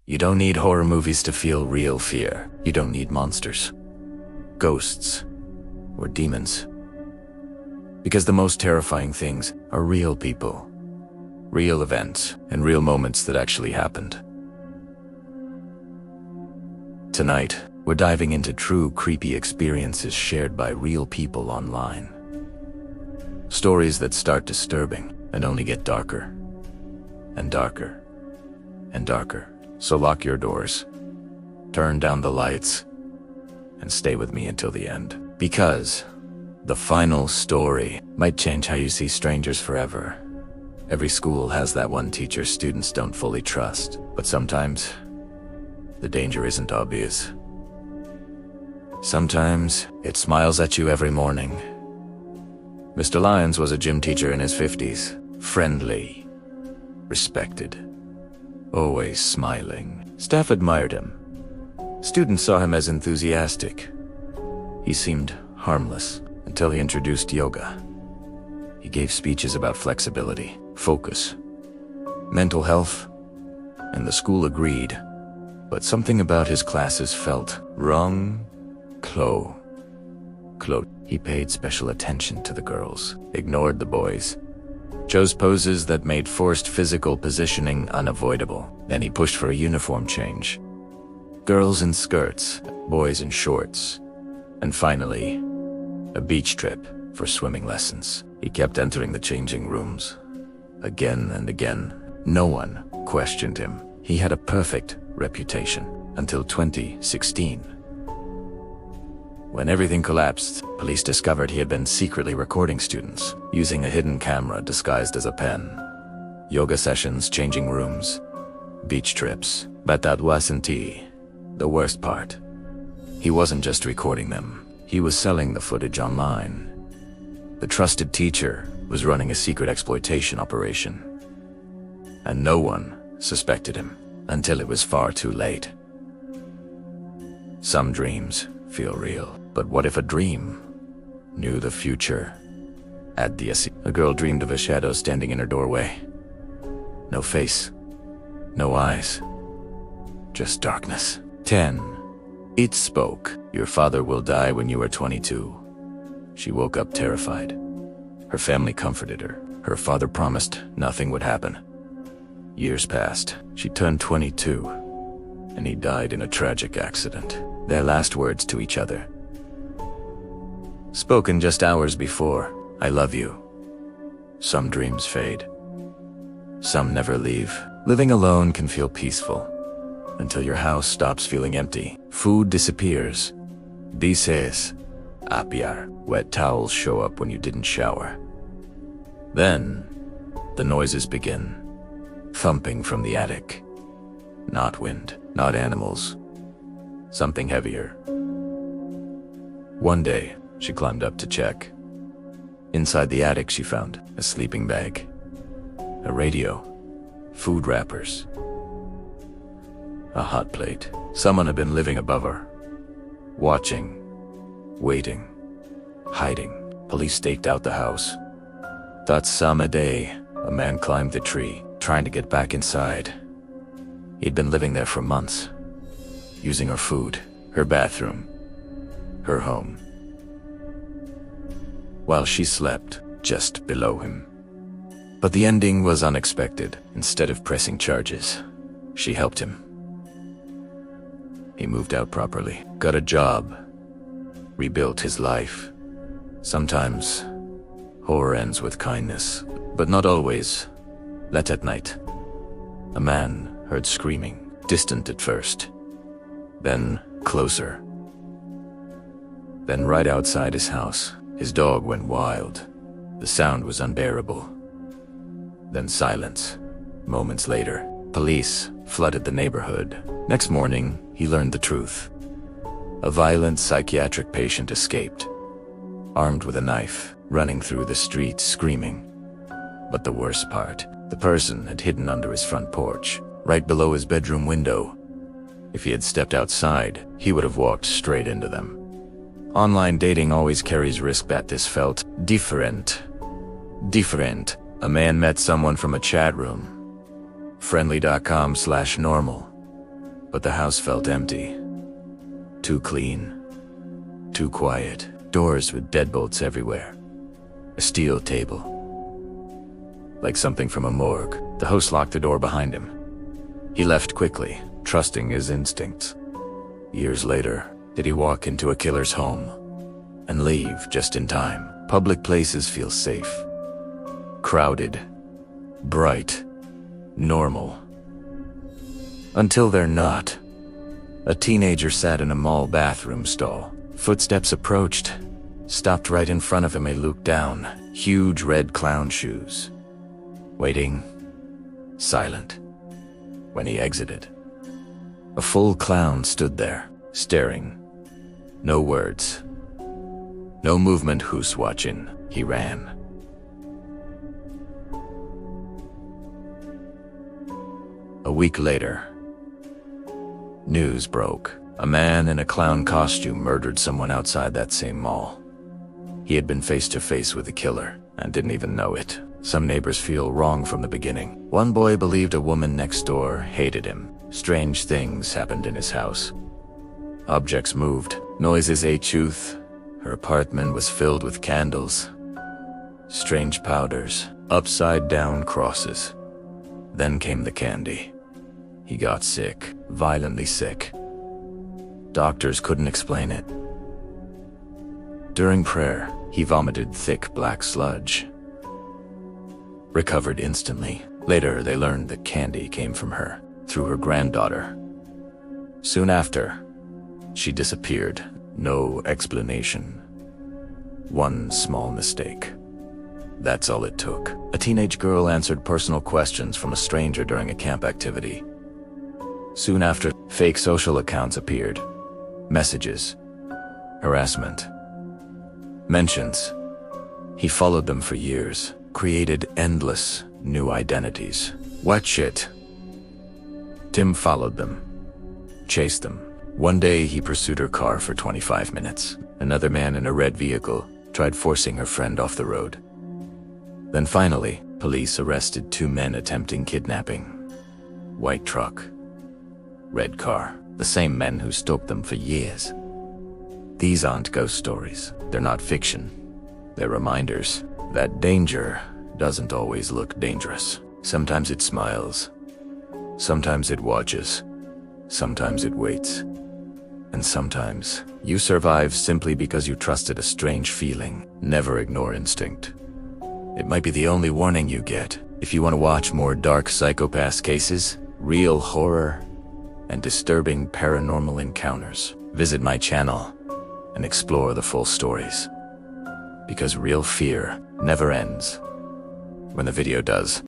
You don't need horror movies to feel real fear. You don't need monsters, ghosts, or demons. Because the most terrifying things are real people, real events, and real moments that actually happened. Tonight, we're diving into true creepy experiences shared by real people online. Stories that start disturbing and only get darker and darker and darker. So lock your doors, turn down the lights, and stay with me until the end. Because the final story might change how you see strangers forever. Every school has that one teacher students don't fully trust, but sometimes the danger isn't obvious. Sometimes it smiles at you every morning. Mr. Lyons was a gym teacher in his 50s, friendly, respected, always smiling. Staff admired him. Students saw him as enthusiastic. He seemed harmless until he introduced yoga. He gave speeches about flexibility, focus, mental health, and the school agreed. But something about his classes felt wrong. Chloe. He paid special attention to the girls, ignored the boys, chose poses that made forced physical positioning unavoidable. Then he pushed for a uniform change. Girls in skirts, boys in shorts, and finally, a beach trip for swimming lessons. He kept entering the changing rooms, again and again. No one questioned him. He had a perfect reputation until 2016. When everything collapsed, police discovered he had been secretly recording students, using a hidden camera disguised as a pen. Yoga sessions, changing rooms, beach trips. But that wasn't the worst part. He wasn't just recording them. He was selling the footage online. The trusted teacher was running a secret exploitation operation. And no one suspected him until it was far too late. Some dreams feel real. But what if a dream knew the future? A girl dreamed of a shadow standing in her doorway. No face, no eyes, just darkness. 10. It spoke. Your father will die when you are 22. She woke up terrified. Her family comforted her. Her father promised nothing would happen. Years passed. She turned 22, and he died in a tragic accident. Their last words to each other, spoken just hours before, I love you. Some dreams fade. Some never leave. Living alone can feel peaceful until your house stops feeling empty. Food disappears. Dices, apiar. Wet towels show up when you didn't shower. Then, the noises begin. Thumping from the attic. Not wind, not animals. Something heavier. One day, she climbed up to check. Inside the attic, she found a sleeping bag, a radio, food wrappers, a hot plate. Someone had been living above her, watching, waiting, hiding. Police staked out the house. That summer day, a man climbed the tree, trying to get back inside. He'd been living there for months, using her food, her bathroom, her home, while she slept just below him. But the ending was unexpected. Instead of pressing charges, she helped him. He moved out properly, got a job, rebuilt his life. Sometimes, horror ends with kindness, but not always. Late at night, a man heard screaming, distant at first, then closer. Then right outside his house, his dog went wild. The sound was unbearable. Then silence. Moments later, police flooded the neighborhood. Next morning, he learned the truth. A violent psychiatric patient escaped, armed with a knife, running through the streets screaming. But the worst part, the person had hidden under his front porch, right below his bedroom window. If he had stepped outside, he would have walked straight into them. Online dating always carries risk, but this felt different. A man met someone from a chat room. Friendly.com/normal. But the house felt empty. Too clean. Too quiet. Doors with deadbolts everywhere. A steel table. Like something from a morgue. The host locked the door behind him. He left quickly, trusting his instincts. Years later, did he walk into a killer's home and leave just in time? Public places feel safe. Crowded. Bright. Normal. Until they're not. A teenager sat in a mall bathroom stall. Footsteps approached. Stopped right in front of him. He looked down. Huge red clown shoes. Waiting. Silent. When he exited, a full clown stood there, staring. No words. No movement. Who's watching? He ran. A week later, news broke. A man in a clown costume murdered someone outside that same mall. He had been face to face with the killer and didn't even know it. Some neighbors feel wrong from the beginning. One boy believed a woman next door hated him. Strange things happened in his house. Objects moved. Noises ate tooth. Her apartment was filled with candles. Strange powders. Upside down crosses. Then came the candy. He got sick. Violently sick. Doctors couldn't explain it. During prayer, he vomited thick black sludge. Recovered instantly. Later, they learned that candy came from her, through her granddaughter. Soon after, she disappeared. No explanation. One small mistake. That's all it took. A teenage girl answered personal questions from a stranger during a camp activity. Soon after, fake social accounts appeared. Messages. Harassment. Mentions. He followed them for years. Created endless new identities. What shit? Tim followed them. Chased them. One day he pursued her car for 25 minutes. Another man in a red vehicle tried forcing her friend off the road. Then finally, police arrested 2 men attempting kidnapping. White truck. Red car. The same men who stalked them for years. These aren't ghost stories. They're not fiction. They're reminders that danger doesn't always look dangerous. Sometimes it smiles. Sometimes it watches. Sometimes it waits. And sometimes you survive simply because you trusted a strange feeling. Never ignore instinct. It might be the only warning you get. If you want to watch more dark psychopath cases, real horror, and disturbing paranormal encounters, visit my channel and explore the full stories. Because real fear never ends when the video does.